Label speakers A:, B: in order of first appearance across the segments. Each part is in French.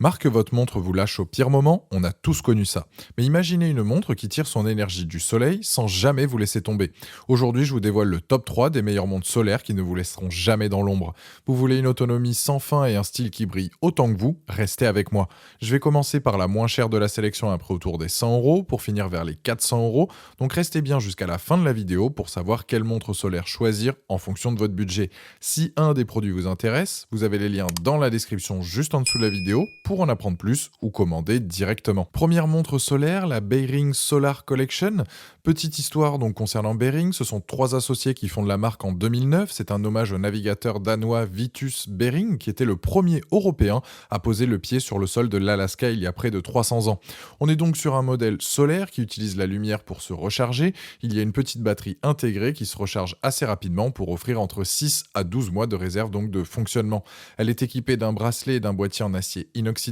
A: Marque que votre montre vous lâche au pire moment, on a tous connu ça. Mais imaginez une montre qui tire son énergie du soleil sans jamais vous laisser tomber. Aujourd'hui, je vous dévoile le top 3 des meilleures montres solaires qui ne vous laisseront jamais dans l'ombre. Vous voulez une autonomie sans fin et un style qui brille autant que vous? Restez avec moi. Je vais commencer par la moins chère de la sélection à prix autour des 100 euros pour finir vers les 400 euros. Donc restez bien jusqu'à la fin de la vidéo pour savoir quelle montre solaire choisir en fonction de votre budget. Si un des produits vous intéresse, vous avez les liens dans la description juste en dessous de la vidéo pour en apprendre plus ou commander directement. Première montre solaire, la Behring Solar Collection. Petite histoire donc concernant Behring, ce sont trois associés qui fondent la marque en 2009. C'est un hommage au navigateur danois Vitus Behring qui était le premier européen à poser le pied sur le sol de l'Alaska il y a près de 300 ans. On est donc sur un modèle solaire qui utilise la lumière pour se recharger. Il y a une petite batterie intégrée qui se recharge assez rapidement pour offrir entre 6 à 12 mois de réserve donc de fonctionnement. Elle est équipée d'un bracelet et d'un boîtier en acier inoxydable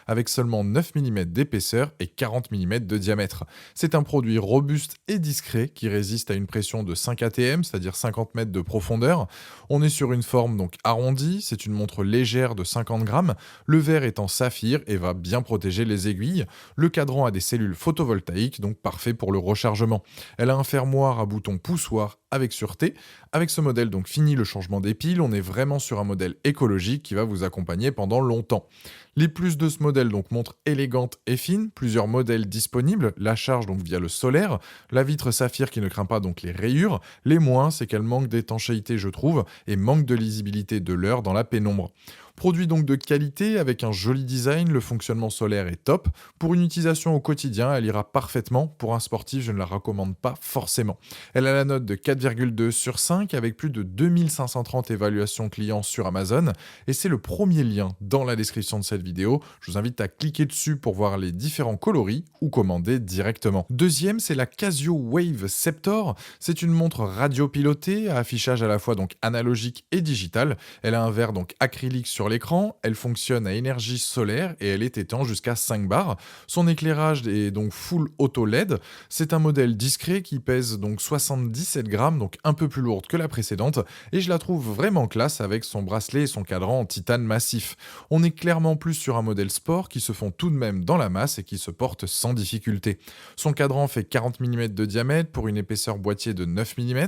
A: avec seulement 9 mm d'épaisseur et 40 mm de diamètre. C'est un produit robuste et discret qui résiste à une pression de 5 atm, c'est-à-dire 50 mètres de profondeur. On est sur une forme donc arrondie, c'est une montre légère de 50 grammes. Le verre est en saphir et va bien protéger les aiguilles. Le cadran a des cellules photovoltaïques, donc parfait pour le rechargement. Elle a un fermoir à bouton poussoir avec sûreté. Avec ce modèle, donc fini le changement des piles, on est vraiment sur un modèle écologique qui va vous accompagner pendant longtemps. Les plus de ce modèle, donc montre élégante et fine, plusieurs modèles disponibles, la charge donc via le solaire, la vitre saphir qui ne craint pas donc les rayures, les moins c'est qu'elle manque d'étanchéité je trouve et manque de lisibilité de l'heure dans la pénombre. Produit donc de qualité avec un joli design, le fonctionnement solaire est top. Pour une utilisation au quotidien, elle ira parfaitement. Pour un sportif, je ne la recommande pas forcément. Elle a la note de 4,2 sur 5 avec plus de 2530 évaluations clients sur Amazon et c'est le premier lien dans la description de cette vidéo. Je vous invite à cliquer dessus pour voir les différents coloris ou commander directement. Deuxième, c'est la Casio Wave Septor. C'est une montre radio-pilotée à affichage à la fois donc analogique et digital. Elle a un verre donc acrylique sur l'écran, elle fonctionne à énergie solaire et elle est étanche jusqu'à 5 bars. Son éclairage est donc full auto LED. C'est un modèle discret qui pèse donc 77 grammes, donc un peu plus lourde que la précédente, et je la trouve vraiment classe avec son bracelet et son cadran en titane massif. On est clairement plus sur un modèle sport qui se fond tout de même dans la masse et qui se porte sans difficulté. Son cadran fait 40 mm de diamètre pour une épaisseur boîtier de 9 mm.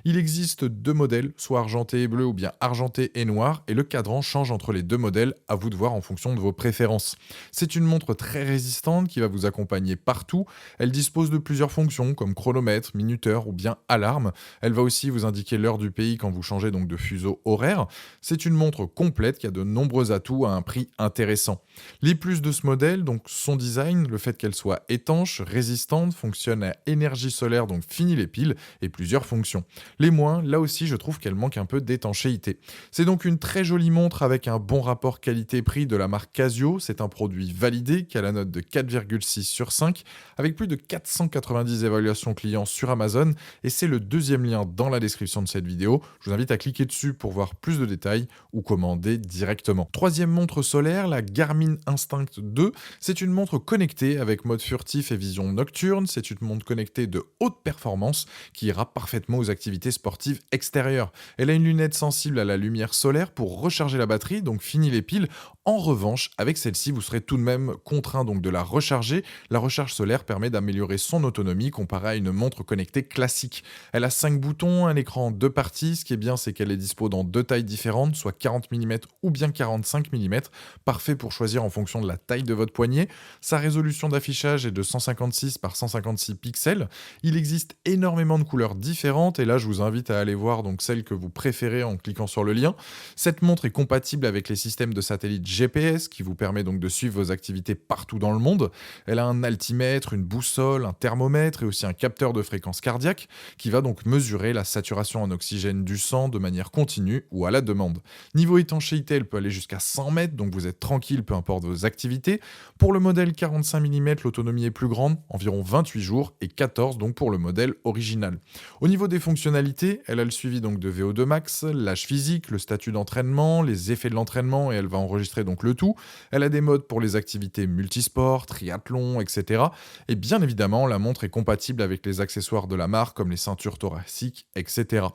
A: Il existe deux modèles, soit argenté et bleu ou bien argenté et noir, et le cadran change entre les deux modèles, à vous de voir en fonction de vos préférences. C'est une montre très résistante qui va vous accompagner partout. Elle dispose de plusieurs fonctions comme chronomètre, minuteur ou bien alarme. Elle va aussi vous indiquer l'heure du pays quand vous changez donc de fuseau horaire. C'est une montre complète qui a de nombreux atouts à un prix intéressant. Les plus de ce modèle, donc son design, le fait qu'elle soit étanche, résistante, fonctionne à énergie solaire, donc fini les piles, et plusieurs fonctions. Les moins, là aussi je trouve qu'elle manque un peu d'étanchéité. C'est donc une très jolie montre avec un bon rapport qualité-prix de la marque Casio. C'est un produit validé qui a la note de 4,6 sur 5 avec plus de 490 évaluations clients sur Amazon et c'est le deuxième lien dans la description de cette vidéo. Je vous invite à cliquer dessus pour voir plus de détails ou commander directement. Troisième montre solaire, la Garmin Instinct 2. C'est une montre connectée avec mode furtif et vision nocturne. C'est une montre connectée de haute performance qui ira parfaitement aux activités sportives extérieures. Elle a une lunette sensible à la lumière solaire pour recharger la batterie, donc fini les piles. En revanche, avec celle-ci, vous serez tout de même contraint donc de la recharger. La recharge solaire permet d'améliorer son autonomie comparée à une montre connectée classique. Elle a 5 boutons, un écran en deux parties. Ce qui est bien, c'est qu'elle est dispo dans deux tailles différentes, soit 40 mm ou bien 45 mm. Parfait pour choisir en fonction de la taille de votre poignet. Sa résolution d'affichage est de 156 par 156 pixels. Il existe énormément de couleurs différentes et là, je vous invite à aller voir donc celle que vous préférez en cliquant sur le lien. Cette montre est compatible avec les systèmes de satellite GPS qui vous permet donc de suivre vos activités partout dans le monde. Elle a un altimètre, une boussole, un thermomètre et aussi un capteur de fréquence cardiaque qui va donc mesurer la saturation en oxygène du sang de manière continue ou à la demande. Niveau étanchéité, elle peut aller jusqu'à 100 mètres, donc vous êtes tranquille peu importe vos activités. Pour le modèle 45 mm, l'autonomie est plus grande, environ 28 jours, et 14 donc pour le modèle original. Au niveau des fonctionnalités, elle a le suivi donc de VO2 max, l'âge physique, le statut d'entraînement, les effets de l'entraînement et elle va enregistrer donc le tout. Elle a des modes pour les activités multisports, triathlon, etc. Et bien évidemment, la montre est compatible avec les accessoires de la marque comme les ceintures thoraciques, etc.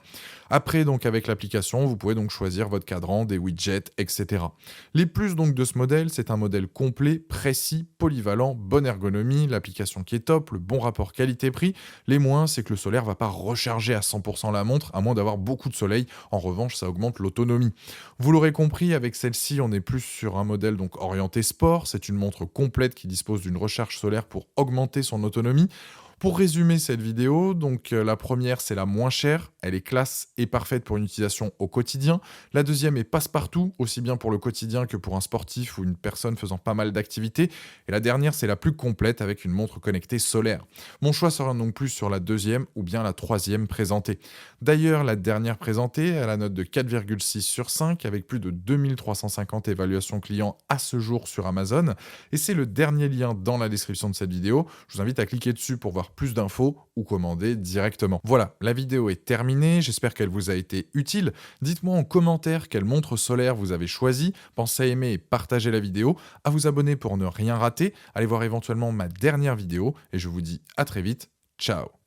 A: Après, donc avec l'application, vous pouvez donc choisir votre cadran, des widgets, etc. Les plus donc de ce modèle, c'est un modèle complet, précis, polyvalent, bonne ergonomie, l'application qui est top, le bon rapport qualité-prix. Les moins, c'est que le solaire va pas recharger à 100% la montre, à moins d'avoir beaucoup de soleil. En revanche, ça augmente l'autonomie. Vous l'aurez compris, avec celle-ci, on est plus sur un modèle donc orienté sport. C'est une montre complète qui dispose d'une recharge solaire pour augmenter son autonomie. Pour résumer cette vidéo, donc la première c'est la moins chère, elle est classe et parfaite pour une utilisation au quotidien. La deuxième est passe-partout, aussi bien pour le quotidien que pour un sportif ou une personne faisant pas mal d'activités. Et la dernière c'est la plus complète avec une montre connectée solaire. Mon choix sera donc plus sur la deuxième ou bien la troisième présentée. D'ailleurs, la dernière présentée, elle a la note de 4,6 sur 5 avec plus de 2350 évaluations clients à ce jour sur Amazon. Et c'est le dernier lien dans la description de cette vidéo. Je vous invite à cliquer dessus pour voir plus d'infos ou commander directement. Voilà, la vidéo est terminée, j'espère qu'elle vous a été utile. Dites-moi en commentaire quelle montre solaire vous avez choisi. Pensez à aimer et partager la vidéo, à vous abonner pour ne rien rater. Allez voir éventuellement ma dernière vidéo et je vous dis à très vite. Ciao.